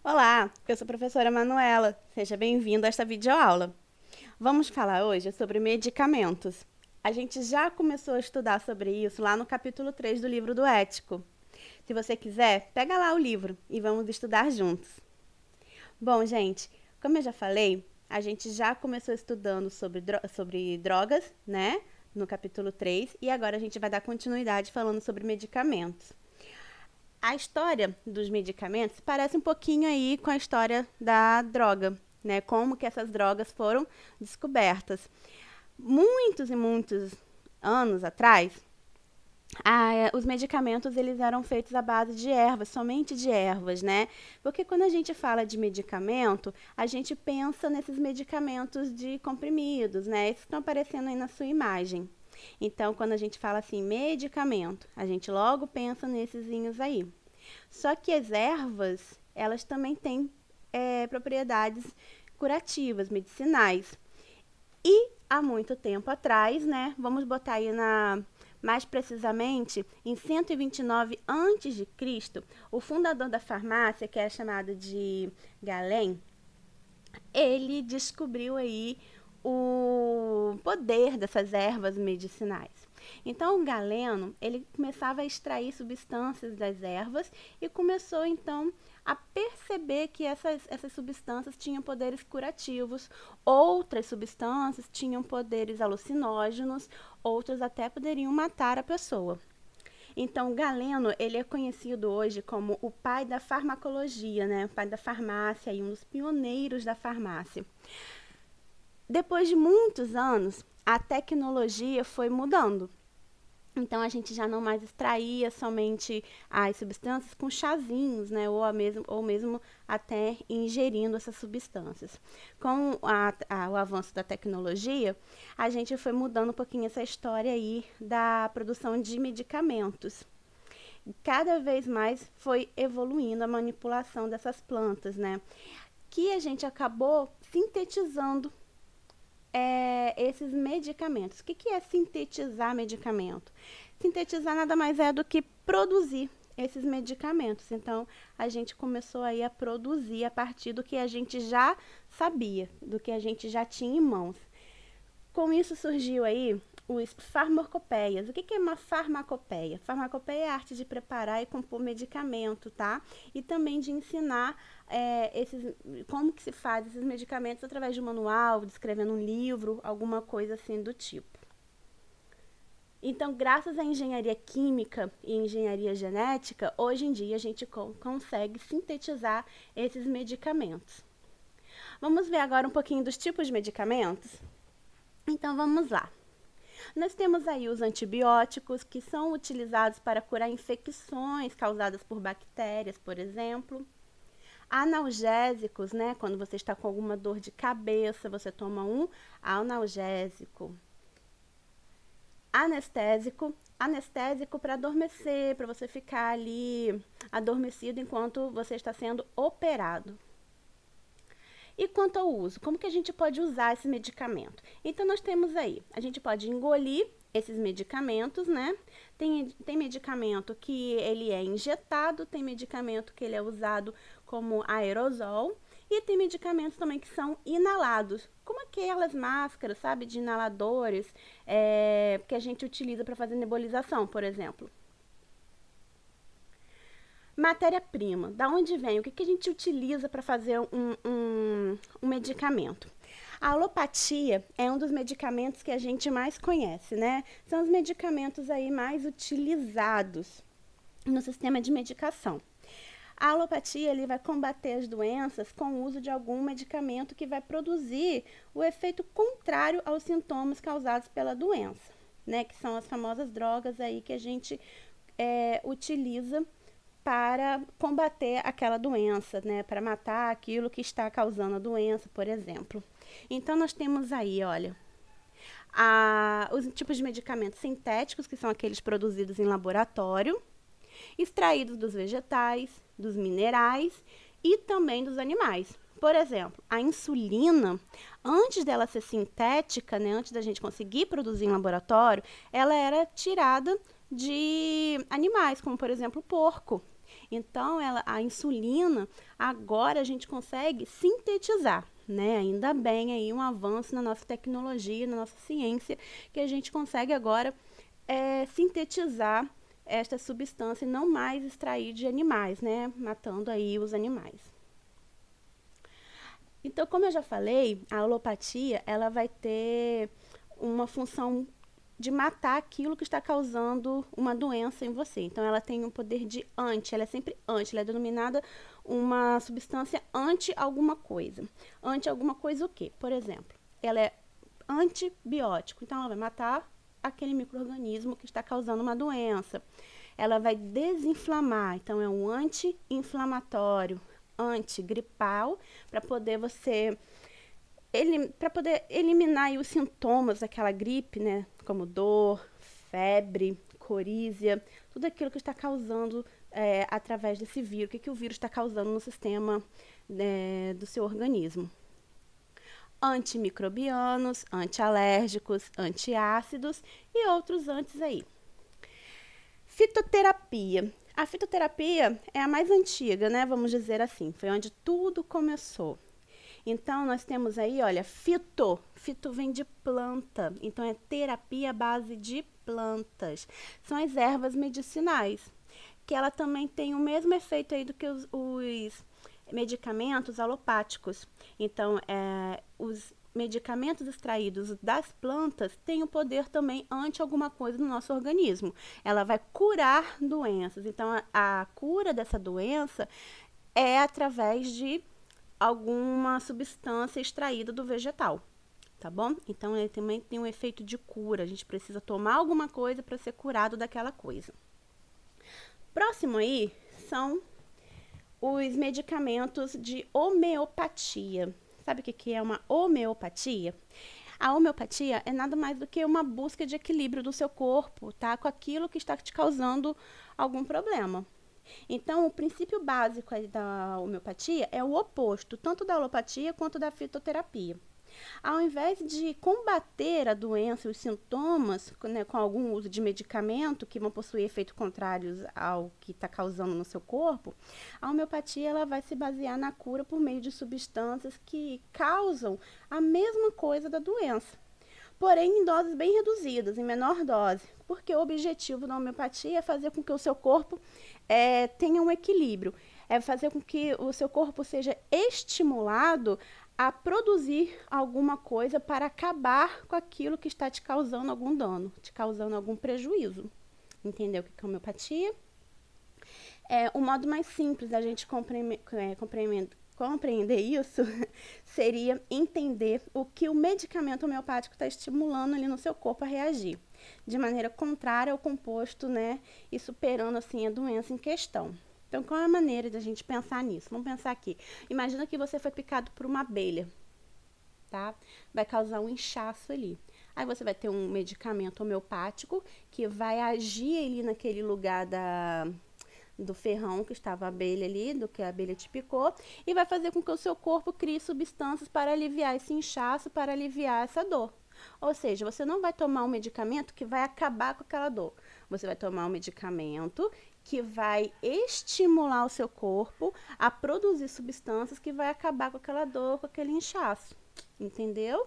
Olá, eu sou a professora Manuela. Seja bem-vindo a esta videoaula. Vamos falar hoje sobre medicamentos. A gente já começou a estudar sobre isso lá no capítulo 3 do livro do Ético. Se você quiser, pega lá o livro e vamos estudar juntos. Bom, gente, como eu já falei, a gente já começou estudando sobre drogas, né? No capítulo 3, e agora a gente vai dar continuidade falando sobre medicamentos. A história dos medicamentos parece um pouquinho aí com a história da droga, né? Como que essas drogas foram descobertas. Muitos e muitos anos atrás, os medicamentos eles eram feitos à base de ervas, somente de ervas, né? Porque quando a gente fala de medicamento, a gente pensa nesses medicamentos de comprimidos, né? Esses que estão aparecendo aí na sua imagem. Então, quando a gente fala assim, medicamento, a gente logo pensa nesses aí. Só que as ervas, elas também têm propriedades curativas, medicinais. E há muito tempo atrás, né, vamos botar aí mais precisamente, em 129 a.C., o fundador da farmácia, que é chamado de Galém, ele descobriu aí o poder dessas ervas medicinais. Então, o Galeno, ele começava a extrair substâncias das ervas e começou, então, a perceber que essas substâncias tinham poderes curativos, outras substâncias tinham poderes alucinógenos, outras até poderiam matar a pessoa. Então, Galeno, ele é conhecido hoje como o pai da farmacologia, né? O pai da farmácia e um dos pioneiros da farmácia. Depois de muitos anos, a tecnologia foi mudando. Então, a gente já não mais extraía somente as substâncias com chazinhos, né? Ou mesmo até ingerindo essas substâncias. Com o avanço da tecnologia, a gente foi mudando um pouquinho essa história aí da produção de medicamentos. Cada vez mais foi evoluindo a manipulação dessas plantas, né? Que a gente acabou sintetizando esses medicamentos. O que é sintetizar medicamento? Sintetizar nada mais é do que produzir esses medicamentos. Então, a gente começou aí a produzir a partir do que a gente já sabia, do que a gente já tinha em mãos. Com isso surgiu aí os farmacopeias. O que é uma farmacopeia? Farmacopeia é a arte de preparar e compor medicamento, tá? E também de ensinar como que se faz esses medicamentos através de um manual, descrevendo um livro, alguma coisa assim do tipo. Então, graças à engenharia química e engenharia genética, hoje em dia a gente consegue sintetizar esses medicamentos. Vamos ver agora um pouquinho dos tipos de medicamentos? Então, vamos lá. Nós temos aí os antibióticos, que são utilizados para curar infecções causadas por bactérias, por exemplo. Analgésicos, né? Quando você está com alguma dor de cabeça, você toma um analgésico. Anestésico para adormecer, para você ficar ali adormecido enquanto você está sendo operado. E quanto ao uso, como que a gente pode usar esse medicamento? Então, nós temos aí, a gente pode engolir esses medicamentos, né? Tem medicamento que ele é injetado, tem medicamento que ele é usado como aerosol, e tem medicamentos também que são inalados, como aquelas máscaras, sabe, de inaladores, que a gente utiliza para fazer nebulização, por exemplo. Matéria-prima, da onde vem? O que a gente utiliza para fazer um medicamento? A alopatia é um dos medicamentos que a gente mais conhece, né? São os medicamentos aí mais utilizados no sistema de medicação. A alopatia ele vai combater as doenças com o uso de algum medicamento que vai produzir o efeito contrário aos sintomas causados pela doença, né? Que são as famosas drogas aí que a gente utiliza para combater aquela doença, né? Para matar aquilo que está causando a doença, por exemplo. Então, nós temos aí, olha, os tipos de medicamentos sintéticos, que são aqueles produzidos em laboratório, extraídos dos vegetais, dos minerais e também dos animais. Por exemplo, a insulina, antes dela ser sintética, né, antes da gente conseguir produzir em laboratório, ela era tirada de animais, como por exemplo o porco. Então, a insulina, agora a gente consegue sintetizar, né? Ainda bem aí um avanço na nossa tecnologia, na nossa ciência, que a gente consegue agora sintetizar esta substância e não mais extrair de animais, né? Matando aí os animais. Então, como eu já falei, a alopatia, ela vai ter uma função de matar aquilo que está causando uma doença em você. Então, ela tem um poder de ela é sempre ela é denominada uma substância anti alguma coisa. Anti alguma coisa o quê? Por exemplo, ela é antibiótico, então ela vai matar aquele micro-organismo que está causando uma doença. Ela vai desinflamar, então é um anti-inflamatório, antigripal, para poder eliminar aí os sintomas daquela gripe, né? Como dor, febre, corízia, tudo aquilo que está causando através desse vírus, o que o vírus está causando no sistema do seu organismo. Antimicrobianos, antialérgicos, antiácidos e outros antes aí. Fitoterapia. A fitoterapia é a mais antiga, né? Vamos dizer assim, foi onde tudo começou. Então, nós temos aí, olha, fito vem de planta, então é terapia à base de plantas. São as ervas medicinais, que ela também tem o mesmo efeito aí do que os medicamentos alopáticos. Então, os medicamentos extraídos das plantas têm o poder também anti alguma coisa no nosso organismo. Ela vai curar doenças. Então, a cura dessa doença é através de alguma substância extraída do vegetal, tá bom? Então, ele também tem um efeito de cura. A gente precisa tomar alguma coisa para ser curado daquela coisa. Próximo aí são os medicamentos de homeopatia. Sabe o que é uma homeopatia? A homeopatia é nada mais do que uma busca de equilíbrio do seu corpo, tá? Com aquilo que está te causando algum problema. Então, o princípio básico da homeopatia é o oposto, tanto da alopatia quanto da fitoterapia. Ao invés de combater a doença e os sintomas, né, com algum uso de medicamento que vão possuir efeitos contrários ao que está causando no seu corpo, a homeopatia ela vai se basear na cura por meio de substâncias que causam a mesma coisa da doença, porém em doses bem reduzidas, em menor dose, porque o objetivo da homeopatia é fazer com que o seu corpo tenha um equilíbrio, é fazer com que o seu corpo seja estimulado a produzir alguma coisa para acabar com aquilo que está te causando algum dano, te causando algum prejuízo. Entendeu o que é homeopatia? O modo mais simples da gente compreender isso seria entender o que o medicamento homeopático está estimulando ali no seu corpo a reagir, de maneira contrária ao composto, né, e superando assim a doença em questão. Então, qual é a maneira de a gente pensar nisso? Vamos pensar aqui. Imagina que você foi picado por uma abelha, tá? Vai causar um inchaço ali. Aí você vai ter um medicamento homeopático que vai agir ali naquele lugar do ferrão que estava a abelha ali, do que a abelha te picou, e vai fazer com que o seu corpo crie substâncias para aliviar esse inchaço, para aliviar essa dor. Ou seja, você não vai tomar um medicamento que vai acabar com aquela dor. Você vai tomar um medicamento que vai estimular o seu corpo a produzir substâncias que vai acabar com aquela dor, com aquele inchaço. Entendeu?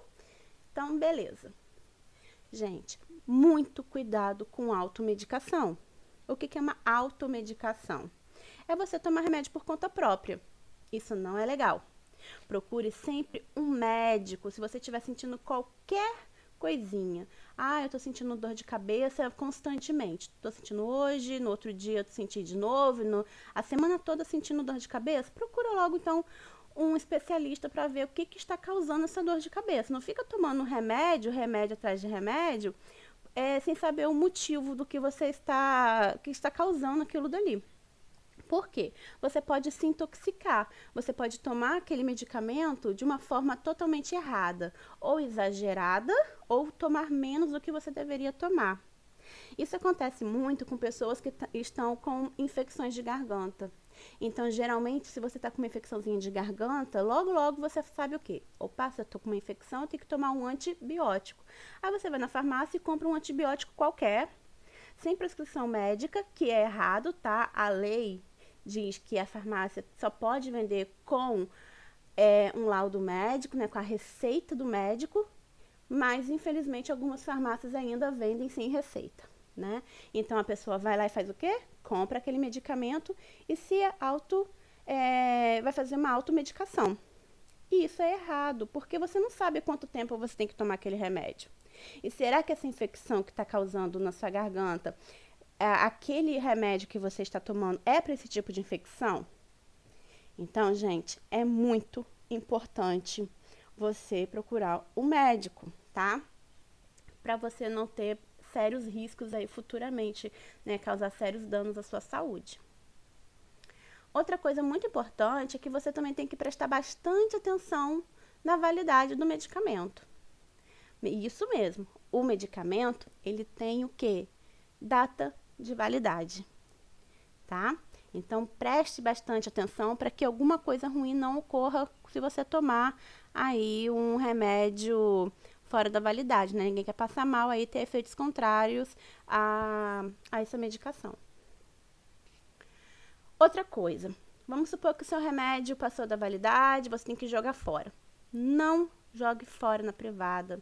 Então, beleza. Gente, muito cuidado com automedicação. O que é uma automedicação? É você tomar remédio por conta própria. Isso não é legal. Procure sempre um médico se você estiver sentindo qualquer coisinha. Eu tô sentindo dor de cabeça constantemente. Tô sentindo hoje, no outro dia eu senti de novo, a semana toda sentindo dor de cabeça. Procura logo, então, um especialista para ver o que está causando essa dor de cabeça. Não fica tomando remédio atrás de remédio, sem saber o motivo do que está causando aquilo dali. Por quê? Você pode se intoxicar, você pode tomar aquele medicamento de uma forma totalmente errada, ou exagerada, ou tomar menos do que você deveria tomar. Isso acontece muito com pessoas que estão com infecções de garganta. Então, geralmente, se você está com uma infecçãozinha de garganta, logo você sabe o quê? Opa, se eu estou com uma infecção, eu tenho que tomar um antibiótico. Aí você vai na farmácia e compra um antibiótico qualquer, sem prescrição médica, que é errado, tá? A lei diz que a farmácia só pode vender com um laudo médico, né, com a receita do médico, mas infelizmente algumas farmácias ainda vendem sem receita, né? Então a pessoa vai lá e faz o quê? Compra aquele medicamento e vai fazer uma automedicação. E isso é errado, porque você não sabe quanto tempo você tem que tomar aquele remédio. E será que essa infecção que está causando na sua garganta, aquele remédio que você está tomando é para esse tipo de infecção? Então, gente, é muito importante você procurar o médico, tá? Para você não ter sérios riscos aí futuramente, né? Causar sérios danos à sua saúde. Outra coisa muito importante é que você também tem que prestar bastante atenção na validade do medicamento. Isso mesmo, o medicamento, ele tem o quê? Data de validade, tá? Então, preste bastante atenção para que alguma coisa ruim não ocorra se você tomar aí um remédio fora da validade, né? Ninguém quer passar mal aí, ter efeitos contrários a essa medicação. Outra coisa, vamos supor que o seu remédio passou da validade, você tem que jogar fora. Não jogue fora na privada.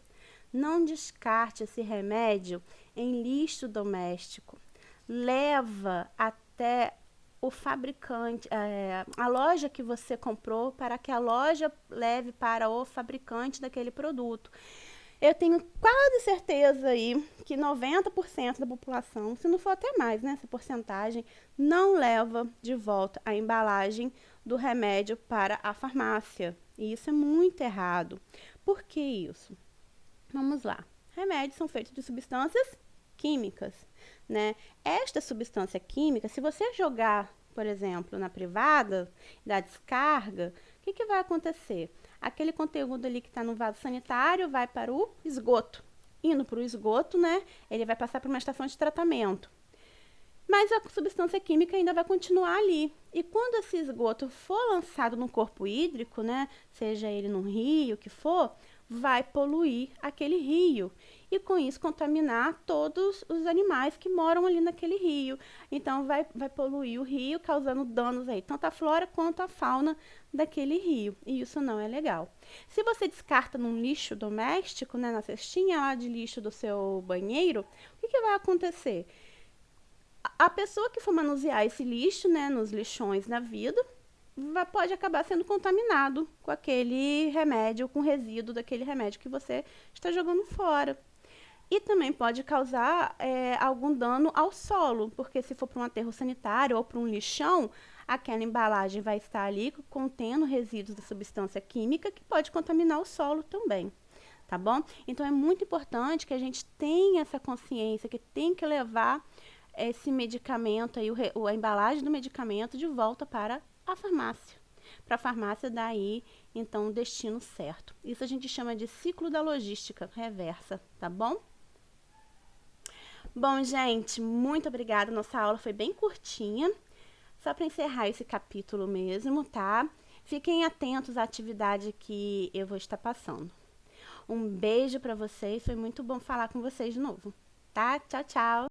Não descarte esse remédio em lixo doméstico. Leva até o fabricante, a loja que você comprou, para que a loja leve para o fabricante daquele produto. Eu tenho quase certeza aí que 90% da população, se não for até mais, né, essa porcentagem, não leva de volta a embalagem do remédio para a farmácia. E isso é muito errado. Por que isso? Vamos lá. Remédios são feitos de substâncias químicas, né? Esta substância química, se você jogar, por exemplo, na privada, da descarga, o que vai acontecer? Aquele conteúdo ali que está no vaso sanitário vai para o esgoto. Indo para o esgoto, né, ele vai passar por uma estação de tratamento. Mas a substância química ainda vai continuar ali. E quando esse esgoto for lançado no corpo hídrico, né, seja ele num rio, o que for, vai poluir aquele rio. E com isso contaminar todos os animais que moram ali naquele rio. Então vai poluir o rio, causando danos aí, tanto à flora quanto à fauna daquele rio. E isso não é legal. Se você descarta num lixo doméstico, né, na cestinha lá de lixo do seu banheiro, o que vai acontecer? A pessoa que for manusear esse lixo, né, nos lixões na vida, pode acabar sendo contaminado com aquele remédio, com o resíduo daquele remédio que você está jogando fora. E também pode causar algum dano ao solo, porque se for para um aterro sanitário ou para um lixão, aquela embalagem vai estar ali contendo resíduos da substância química que pode contaminar o solo também, tá bom? Então é muito importante que a gente tenha essa consciência, que tem que levar esse medicamento, aí, a embalagem do medicamento de volta para a farmácia. Para a farmácia dar aí, então, o destino certo. Isso a gente chama de ciclo da logística reversa, tá bom? Bom, gente, muito obrigada. Nossa aula foi bem curtinha. Só para encerrar esse capítulo mesmo, tá? Fiquem atentos à atividade que eu vou estar passando. Um beijo para vocês. Foi muito bom falar com vocês de novo, tá? Tchau, tchau.